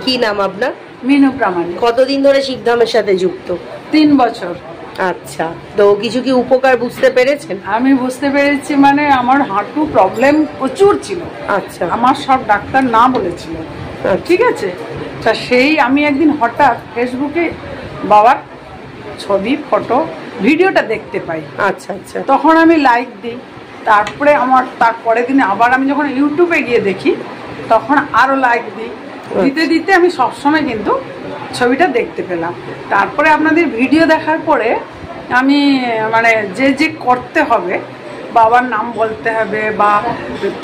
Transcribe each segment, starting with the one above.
কি নাম আপনার? মিনু প্রামাণিক। কতদিন ধরে শিবধামের সাথে যুক্ত? 3 বছর। আচ্ছা, তো কিছু কি উপকার বুঝতে পেরেছেন? আমি বুঝতে পেরেছি, মানে আমার হাঁটু প্রবলেম প্রচুর ছিল। আচ্ছা, আমার সব ডাক্তার না বলেছিল, ঠিক আছে। তা সেই আমি একদিন হঠাৎ ফেসবুকে বাবার ছবি, ফটো, ভিডিওটা দেখতে পাই। আচ্ছা আচ্ছা, তখন আমি লাইক দিই। তারপরে আমার তারপরের দিনে আবার আমি যখন ইউটিউবে গিয়ে দেখি, তখন আরও লাইক দিই। দিতে দিতে আমি সবসময় কিন্তু ছবিটা দেখতে পেলাম। তারপরে আপনাদের ভিডিও দেখার পরে আমি মানে যে করতে হবে, বাবার নাম বলতে হবে বা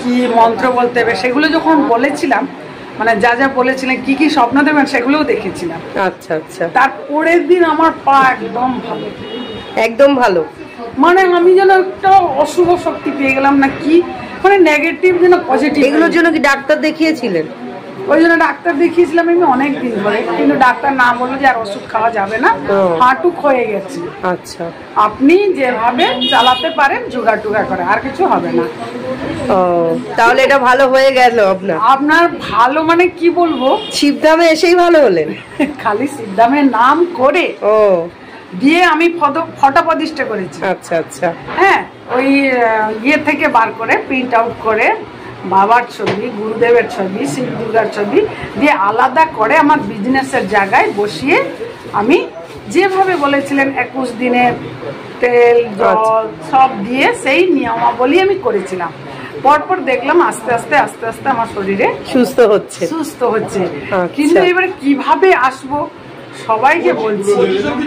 কি মন্ত্র বলতে হবে, সেগুলো যখন বলেছিলাম, মানে যা যা বলেছিলেন কি কি স্বপ্ন দেবেন, সেগুলোও দেখেছিলাম। আচ্ছা আচ্ছা, তারপরের দিন আমার পা একদম ভালো, একদম ভালো। মানে আমি যেন একটা অশুভ শক্তি পেয়ে গেলাম না কি, মানে নেগেটিভ যেন পজিটিভ। এগুলোর জন্য কি ডাক্তার দেখিয়েছিলেন? ওই জন্য ডাক্তার দেখিয়েছিলাম আমি অনেক দিন ধরে, কিন্তু ডাক্তার না বললো যে আর ওষুধ খাওয়া যাবে না, হাঁটু ক্ষয়ে গেছে। আচ্ছা, আপনি যেভাবে চালাতে পারেন জোগাড় টুগাড় করে, আর কিছু হবে না। ও, তাহলে এটা ভালো হয়ে গেল আপনার ভালো মানে কি বলবো, শিবধামে এসেই ভালো হলেন? খালি শিবধামের নাম করে ও দিয়ে আমি ফটো প্রতিষ্ঠা করেছি। আচ্ছা আচ্ছা, হ্যাঁ, ওই ইয়ে থেকে বার করে প্রিন্ট আউট করে বাবার ছবি, গুরুদেবের ছবি, শিব দুর্গার ছবি দিয়ে আলাদা করে আমার বিজনেসের জায়গায় বসিয়ে আমি যেভাবে বলেছিলেন 21 দিনের তেল জল সব দিয়ে সেই নিয়মাবলী আমি করেছিলাম। পরপর দেখলাম আস্তে আস্তে আস্তে আস্তে আমার শরীরে সুস্থ হচ্ছে। কিন্তু এবারে কিভাবে আসবো সবাইকে বলছি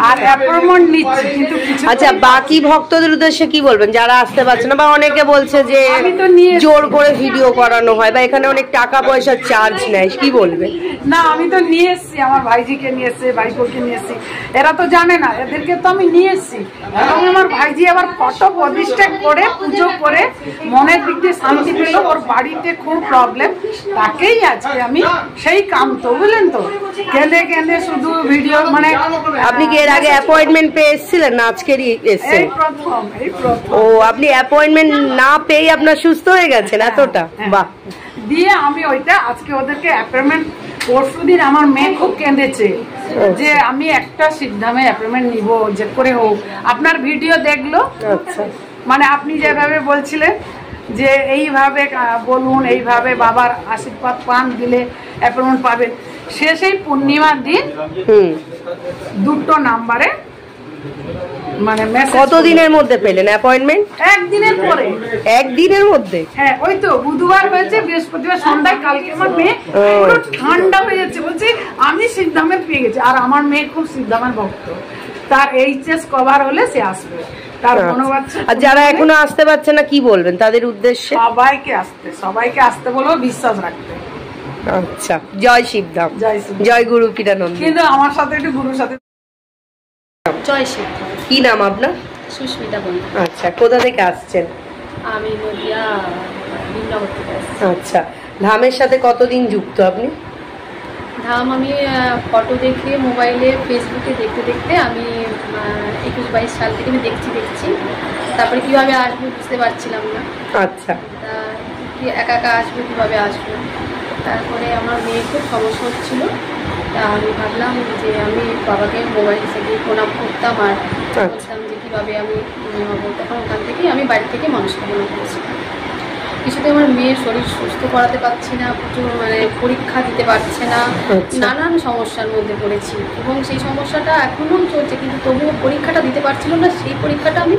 আর অ্যাপয়েন্টমেন্ট নিচ্ছি, কিন্তু আচ্ছা, বাকি ভক্তদের উদ্দেশ্যে কি বলবেন যারা আসতে পারছে না, বা অনেকে বলছে যে জোর করে ভিডিও করানো হয় বা এখানে অনেক টাকা পয়সার চার্জ নেয়, কি বলবেন? না, আমি তো নিয়ে এসছি, আমার ভাইজিকে নিয়ে এসছি, ভাইপোকে নিয়ে এসছি, এরা তো জানে না, এদেরকে তো আমি নিয়ে এসছি। এবং আমার ভাইজি আবার ফটো প্রতিষ্ঠা করে পুজো করে মনের দিক দিয়ে শান্তি পেল। ওর বাড়িতে খুব প্রবলেম, তাকেই আজকে আমি সেই কাম তো বুঝলেন তো, কেঁদে কেঁদে শুধু ভিডিও, মানে আপনি কি এর আগে অ্যাপয়েন্টমেন্ট পেয়ে এসেছিলেন না আজকেরই এসেছেন? এই প্রথম। ও, আপনি অ্যাপয়েন্টমেন্ট না পেয়ে আপনার সুস্থ হয়ে গেছেন এতটা? বাহ। দিয়ে আমি ওইটা আজকে ওদেরকে অ্যাপয়েন্টমেন্ট, পরশুদিন আমার মেয়ে খুব কেঁদেছে যে আমি একটা শিবধামে অ্যাপয়েন্টমেন্ট নিব যে করে হোক। আপনার ভিডিও দেখলো, আচ্ছা, মানে আপনি যেভাবে বলছিলেন যে এইভাবে বলুন, এইভাবে বাবার আশীর্বাদ পান, দিলে অ্যাপয়েন্টমেন্ট পাবেন। সেই পূর্ণিমার দিন 2টো নাম্বারে মানে কতদিনের মধ্যে পেলেন অ্যাপয়েন্টমেন্ট? একদিনের পরে। একদিনের মধ্যে? হ্যাঁ, ওই তো বুধবার হয়েছে, বৃহস্পতিবার সন্ধ্যায়, কালকে আমার মেয়ে পুরো ঠান্ডা হয়ে যাচ্ছে, বলছে আমি শিবধামের পেয়ে গেছি। আর আমার মেয়ে খুব শিবধামের ভক্ত, তার এইচএস কভার হলে সে আসবে। তার মনোবাচ্চা। আর যারা এখনো আসতে পারছে না কি বলবেন তাদের উদ্দেশ্যে? সবাইকে আসতে বলবো, বিশ্বাস রাখতে। আচ্ছা, জয় শিবধাম, জয় গুরু পীরানন্দ। কিন্তু আমার সাথে একটু গুরুর সাথে। জয় শিবধাম। কি নাম আপনার? সুস্মিতা বন্ধু। আচ্ছা, কোথা থেকে আসছেন? আমি নদিয়া বিনগর থেকে আসছি। আচ্ছা, ধামের সাথে কতদিন যুক্ত আপনি? ধাম আমি ফটো দেখে মোবাইলে ফেসবুকে দেখতে দেখতে আমি 21-22 সাল থেকে আমি দেখছি। তারপরে কীভাবে আসবো বুঝতে পারছিলাম না। আচ্ছা, একা একা আসবো, কীভাবে আসবো। তারপরে আমার মেয়ের খুব সমস্যা হচ্ছিলো, তা আমি ভাবলাম যে আমি বাবাকে মোবাইল থেকে প্রণাম করতাম আর বলতাম যে কীভাবে আমি হবো। তখন ওখান থেকেই আমি বাড়ি থেকে মনস্কামনা করেছিলাম। কিছুতে আমার মেয়ের শরীর সুস্থ করাতে পারছি না, প্রচুর মানে পরীক্ষা দিতে পারছে না, নানান সমস্যার মধ্যে পড়েছি এবং সেই সমস্যাটা এখনও চলছে, কিন্তু তবুও পরীক্ষাটা দিতে পারছিল না। সেই পরীক্ষাটা আমি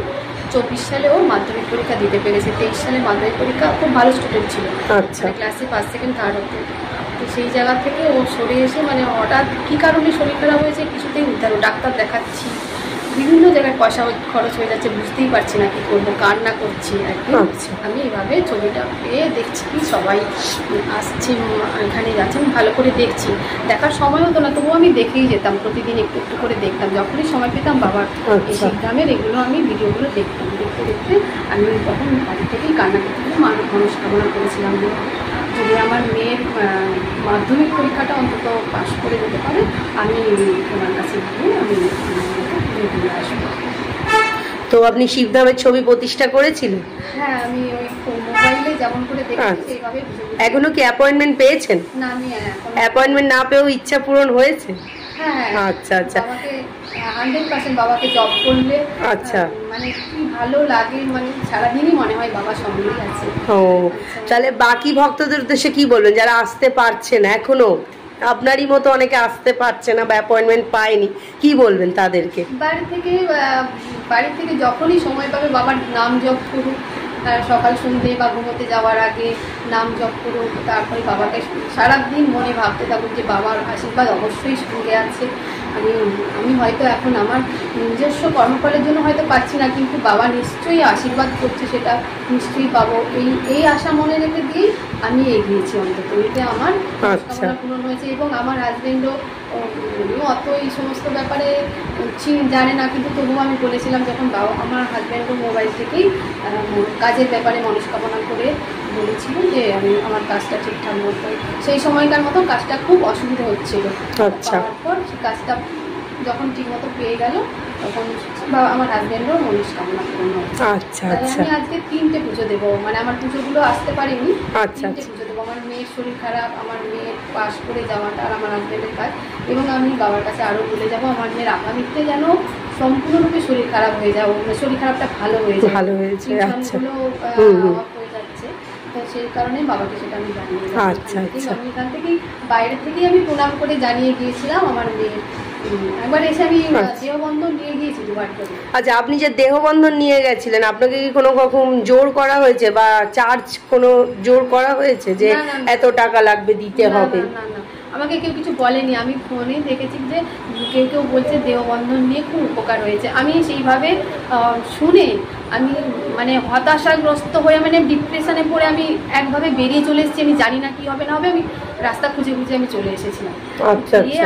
24 সালে ওর মাধ্যমিক পরীক্ষা দিতে পেরেছি। 23 সালে মাধ্যমিক পরীক্ষা, খুব ভালো স্টুডেন্ট ছিল, মানে ক্লাসে 1st, 2nd, 3rd হতো। তো সেই জায়গা থেকে ও সরে এসে মানে হঠাৎ কী কারণে শরীর খারাপ হয়েছে কিছুতেই বুঝতে পারবো। ডাক্তার দেখাচ্ছি, বিভিন্ন জায়গায় পয়সা খরচ হয়ে যাচ্ছে, বুঝতেই পারছি না কী করবো, কান্না করছি। একদিন আমি এভাবে ছবিটা পেয়ে দেখছি কি সবাই আসছে, এখানে যাচ্ছেন, ভালো করে দেখছি। দেখার সময় হতো না, তবুও আমি দেখেই যেতাম, প্রতিদিন একটু একটু করে দেখতাম। যখনই সময় পেতাম বাবার এই শিবধামের এগুলো আমি ভিডিওগুলো দেখতাম। দেখতে দেখতে আমি তখন বাড়ি থেকেই কান্না করতে মনস্কামনা করেছিলাম যে যদি আমার মেয়ের মাধ্যমিক পরীক্ষাটা অন্তত পাশ করে যেতে পারে, আমি তোমার কাছে গিয়ে আমি আসবো। তো আপনি শিবধামের ছবি প্রতিষ্ঠা করেছিলেন? হ্যাঁ, আমি ওই মোবাইলে যেমন করে দেখি সেইভাবে। এখনো কি অ্যাপয়েন্টমেন্ট পেয়েছেন? না, আমি অ্যাপয়েন্টমেন্ট না পেয়েও ইচ্ছা পূরণ হয়েছে? হ্যাঁ। আচ্ছা আচ্ছা। বাবাকে 100% বাবাকে জব করলে আচ্ছা মানে কি ভালো লাগে, মানে সারাদিনই মনে হয় বাবা সঙ্গেই আছে। ও, তাহলে বাকি ভক্তদের উদ্দেশ্যে কি বলবেন যারা আসতে পারছে না, এখনো আপনারই মতো অনেকে আসতে পারছে না বা অ্যাপয়েন্টমেন্ট পায়নি, কি বলবেন তাদেরকে? বাড়ি থেকে যখনই সময় পাবে বাবার নাম জপ করুক, সকাল সন্ধ্যে বা ঘুমোতে যাওয়ার আগে নাম জপ করুক, তারপরে বাবাকে সারাদিন মনে ভাবতে থাকুক যে বাবার আশীর্বাদ অবশ্যই সঙ্গে আছে। আমি হয়তো এখন আমার নিজস্ব কর্মফলের জন্য হয়তো পাচ্ছি না, কিন্তু বাবা নিশ্চয়ই আশীর্বাদ করছে, সেটা নিশ্চয়ই পাবো। এই আশা মনে রেখে দিয়েই আমি এগিয়েছি, অন্তত এতে আমার কামনা পূরণ হয়েছে। এবং আমার হাজবেন্ডও অত এই সমস্ত ব্যাপারে জানে না, কিন্তু তবুও আমি বলেছিলাম যখন আমার হাজব্যান্ডও মোবাইল থেকেই কাজের ব্যাপারে মনস্কামনা করে বলেছিল যে আমি আমার কাজটা ঠিকঠাক মতো, সেই সময়কার মতো কাজটা খুব অসুবিধা হচ্ছিল। তারপর কাজটা যখন ঠিক মতো পেয়ে গেল তখন আমার হাজব্যান্ডও মনস্কামনা পূরণ হচ্ছে। আমি আজকে 3টে পুজো দেবো, মানে আমার পুজোগুলো আসতে পারিনি, 3টে পুজো দেবো। আমার মেয়ের শরীর খারাপ, আমার মেয়ের পাশ করে যাওয়াটা আর আমার হাজব্যান্ডের কাজ, এবং আমি বাবার কাছে আরও বলে যাবো আমার মেয়ের আগামীতে যেন সম্পূর্ণরূপে শরীর খারাপ হয়ে যাও, শরীর খারাপটা ভালো হয়ে যায়, হয়ে যাচ্ছে। তো সেই কারণে বাবাকে সেটা আমি জানিয়ে আমি এখান থেকেই বাইরে থেকেই আমি প্রণাম করে জানিয়ে গিয়েছিলাম আমার মেয়ের। একবার এসে আমি দেহবন্ধন নিয়ে গিয়েছি 2বার করে। আচ্ছা, আপনি যে দেহবন্ধন নিয়ে গেছিলেন আপনাকে কি কোনো রকম জোর করা হয়েছে বা চার্জ কোনো জোর করা হয়েছে যে এত টাকা লাগবে দিতে হবে? না, আমাকে কেউ কিছু বলেনি। আমি ফোনে দেখেছি যে কেউ বলছে দেহবন্ধন নিয়ে খুব উপকার হয়েছে। আমি সেইভাবে শুনে আমি মানে হতাশাগ্রস্ত হয়ে, মানে ডিপ্রেশনে পড়ে আমি একভাবে বেরিয়ে চলে এসেছি। আমি জানি না কি হবে না হবে, আমি রাস্তা খুঁজে আমি চলে এসেছিলাম। দিয়ে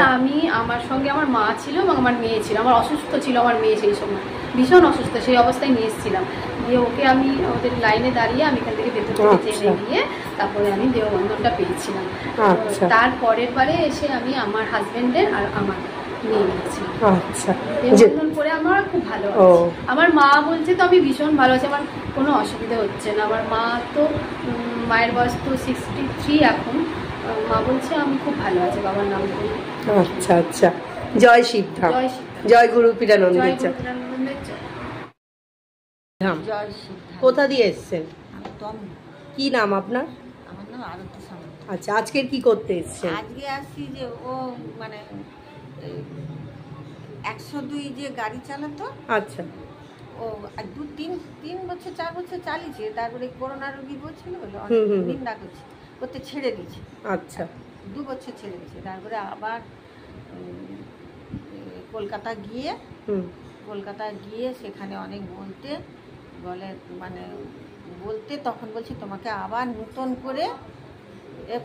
আমার সঙ্গে আমার মা ছিল এবং আমার মেয়ে ছিল। আমার অসুস্থ ছিল আমার মেয়ে, সেই সময় ভীষণ অসুস্থ, সেই অবস্থায় নিয়ে এসেছিলাম। দিয়ে ওকে আমি ওদের লাইনে দাঁড়িয়ে আমি এখান থেকে ভেতর থেকে টেনে গিয়ে তারপরে আমি দেহবন্ধনটা পেয়েছিলাম। তারপরের বারে এসে আমি আমার হাজবেন্ডের আর আমার নিয়ে গেছি। দেহবন্ধন করে আমার খুব ভালো আছে। আমার মা বলছে তো আমি ভীষণ ভালো আছি, আমার কোনো অসুবিধা হচ্ছে না। আমার মা তো মায়ের বয়স তো 63 এখন। মা বলছে আমি খুব ভালো আছি বাবার নাম করে। আচ্ছা আচ্ছা, জয় শিবধাম, জয় গুরু পীরানন্দের জয়। কোথা দিয়ে এসছেন? কি নাম আপনার? আমার নাম আরতি সামন্ত। আচ্ছা, আজকে কি করতে এসছেন? আজকে আসছি যে ও মানে 102 যে গাড়ি চালাতো। আচ্ছা, ও 2-3 বছর 4 বছর চালিয়েছে, তারপরে করোনা রোগী বলছিল বলে নিন্দা করতে ছেড়ে দিয়েছে। আচ্ছা, 2 বছর ছেড়ে দিয়েছে। তারপরে আবার কলকাতা গিয়ে সেখানে অনেক বলতে তখন বলছি তোমাকে আবার নতুন করে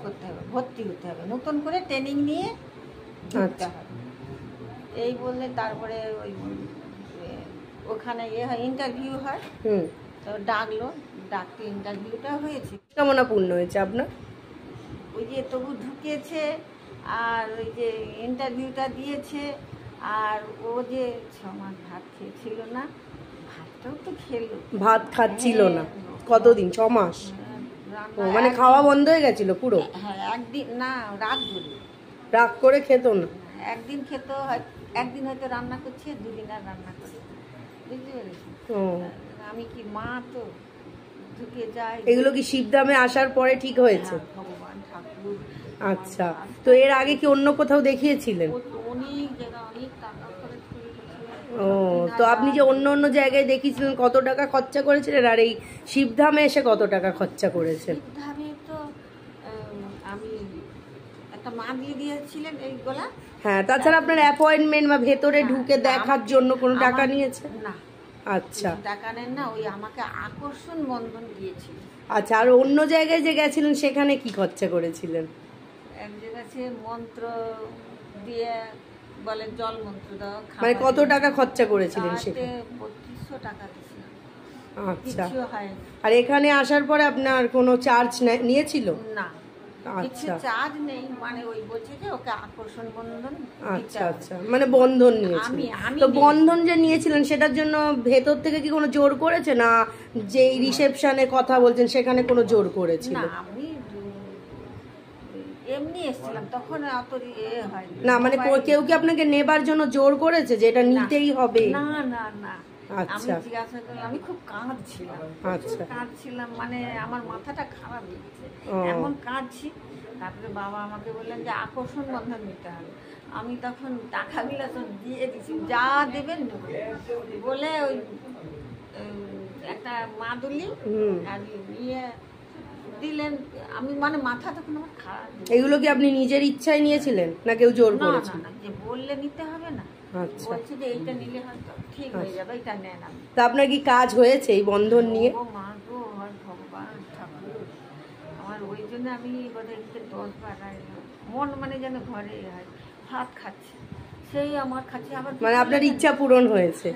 করতে হবে, ভর্তি হতে হবে, নতুন করে ট্রেনিং নিয়ে ঢুকতে হবে এই বললে। তারপরে ওখানে হয় ইন্টারভিউ হয়, তো ডাকতে ইন্টারভিউটা হয়েছে। কেমন পূর্ণ হয়েছে আপনার? ওই যে তবু ঢুকেছে আর ওই যে ইন্টারভিউটা দিয়েছে, আর ও যে 6 মাস ভাত খেয়েছিল না, ভাতটাও তো খেলো, ভাত খাচ্ছিল না কতদিন? 6 মাস? মানে খাওয়া বন্ধ হয়ে গেছিল পুরো? হ্যাঁ, একদিন না, রাগ করে খেত না। একদিন খেত, একদিন হয়তো রান্না করছে, 2 দিন আর রান্না করে, বুঝতে পেরেছি? আমি কি মা তো ঢুকে যাই। এগুলো কি শিবধামে আসার পরে ঠিক হয়েছে? ভগবান ঠাকুর। আচ্ছা, তো এর আগে কি অন্য কোথাও দেখিয়েছিলেন? অনেক জায়গা, অনেক টাকা খরচ করে। তো আপনি যে অন্য জায়গায় দেখিয়েছিলেন কত টাকা খরচা করেছিলেন, আর এই শিবধামে এসে কত টাকা খরচা করেছেন? শিবধামে তো আমি একটা মা দিয়ে দিয়েছিলেন এই গলা। হ্যাঁ, তাছাড়া আপনার অ্যাপয়েন্টমেন্ট বা ভেতরে ঢুকে দেখার জন্য কোনো টাকা নিয়েছে? না। আচ্ছা, টাকা নেন না, ওই আমাকে আকর্ষণ বন্ধন দিয়েছিল। আচ্ছা, আর অন্য জায়গায় যে গেছিলেন সেখানে কি খরচা করেছিলেন? এক জায়গায় মন্ত্র দিয়ে বলে জল মন্ত্র দাও, মানে কত টাকা খরচা করেছিলেন সেখানে? 2500 টাকা দিয়েছিলাম। আচ্ছা, আর এখানে আসার পরে আপনার কোনো চার্জ নিয়েছিল? না, কিছু চার্জ নেই, মানে ওই বলছে যে ওকে আকর্ষণ বন্ধন। আচ্ছা আচ্ছা, মানে বন্ধন নিয়েছিলেন। তো বন্ধন যে নিয়েছিলেন সেটার জন্য ভেতর থেকে কি কোনো জোর করেছে, না যে রিসেপশনে কথা বলছেন সেখানে কোনো জোর করেছিল? না, আমি এমনি এসেছিলাম, তখন অত হয়নি। না মানে কেউ কি আপনাকে নেবার জন্য জোর করেছে যে এটা নিতেই হবে? না না না, আমি আচ্ছা জিজ্ঞাসা করলাম, আমি খুব কাঁদছিলাম। আচ্ছা কাঁদছিলাম মানে আমার মাথাটা খারাপ হয়ে গেছে, এমন কাঁদছি। তারপরে বাবা আমাকে বললেন যে আকর্ষণ বন্ধন নিতে হবে। আমি তখন টাকাগুলো সব দিয়ে দিছি, যা দেবেন বলে ওই একটা মাদুলি আর ইয়ে দিলেন। আমি মানে মাথা তখন আমার খারাপ। এগুলো কি আপনি নিজের ইচ্ছায় নিয়েছিলেন না কেউ জোর করেছে? না, যে বললে নিতে হবে না, বলছে যে এইটা নিলে হয়তো ঠিক হয়ে যাবে, এটা নেন। তা আপনার কি কাজ হয়েছে এই বন্ধন নিয়ে? ও মা গো, ভগবান ঠাকুর, আমার ওই জন্য আমি বোধহয় 10 বার মন মানে যেন ঘরে হয়, ভাত খাচ্ছে সেই আমার খাচ্ছে আবার। মানে আপনার ইচ্ছা পূরণ হয়েছে,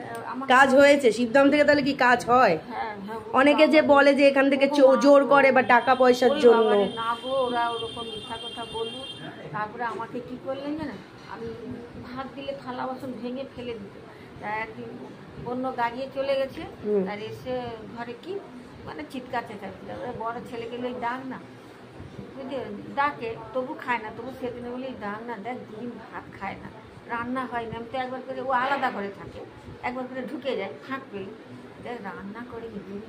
কাজ হয়েছে শিবধাম থেকে। তাহলে কি কাজ হয়? অনেকে যে বলে যে এখান থেকে জোর করে বা টাকা পয়সার জন্য। না গো, ওরা ওরকম মিথ্যা কথা বললো। তারপরে আমাকে কি করলেন জানেন, আমি ভাত দিলে থালা বাসন ভেঙে ফেলে দিত। একদিন অন্য গাড়িয়ে চলে গেছে, আর এসে ঘরে কি মানে চিৎকার চেঁচাচ্ছি। বড় ছেলেকে বলে ডাক না, বুঝলি, ডাকে তবু খায় না। তবু সেদিনে বলি ডাক না, দেখ দিন ভাত খায় না, রান্না হয় না। আমি তো একবার করে, ও আলাদা করে থাকে, একবার করে ঢুকে যায় ফাঁক পেলে, দেখ রান্না করে দিন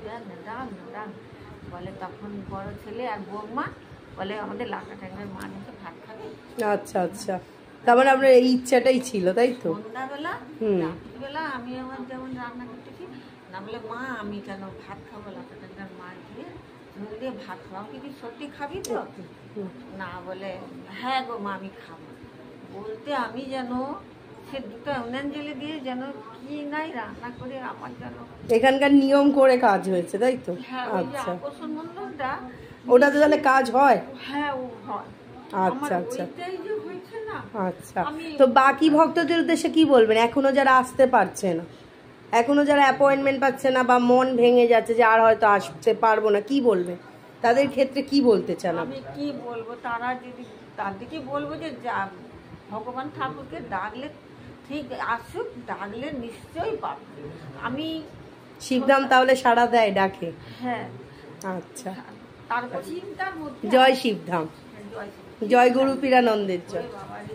ডাক না, ডাক না, ডাক। বলে তখন বড় ছেলে আর বৌমা বলে আমাদের লাকা ট্যাংরার মা নিচে ভাত খাবে। আচ্ছা আচ্ছা, তার মানে আপনার এই ইচ্ছাটাই ছিল, তাই তো? সন্ধ্যাবেলা রাত্রিবেলা আমি আমার যেমন রান্না করতেছি না, বলে মা আমি কেন ভাত খাবো, লাকা ট্যাংরার মা দিয়ে ঝোল দিয়ে ভাত খাবো। আমি কি সত্যি খাবি তো? না, বলে হ্যাঁ গো মা আমি খাবো। বলতে আমি যেন সে দুটো অঞ্জলি দিয়ে যেন কি নাই রান্না করে আমার যেন এখানকার নিয়ম করে কাজ হয়েছে, তাই তো? আচ্ছা, আকর্ষণ বন্ধনটা ওটাতে তাহলে কাজ হয়? হ্যাঁ ও হয়। আচ্ছা আচ্ছা না আচ্ছা। তো বাকি ভক্তদের উদ্দেশ্যে কি বলবেন, এখনো যারা আসতে পারছে না, এখনো যারা অ্যাপয়েন্টমেন্ট পাচ্ছে না বা মন ভেঙে যাচ্ছে যে আর হয়তো আসতে পারবো না, কি বলবে তাদের ক্ষেত্রে? কি বলতে চান? আমি কি বলবো, তারা যদি তাদেরকে বলবো যে যা ভগবান ঠাকুরকে ডাকলে ঠিক আসুক, ডাকলে নিশ্চয়ই পাবে। আমি শিবধাম তাহলে সাড়া দেয়, ডাকে? হ্যাঁ। আচ্ছা, তারপর চিন্তার মধ্যে জয় শিবধাম, জয় গুরু পীরানন্দের জয়। বাবা রে।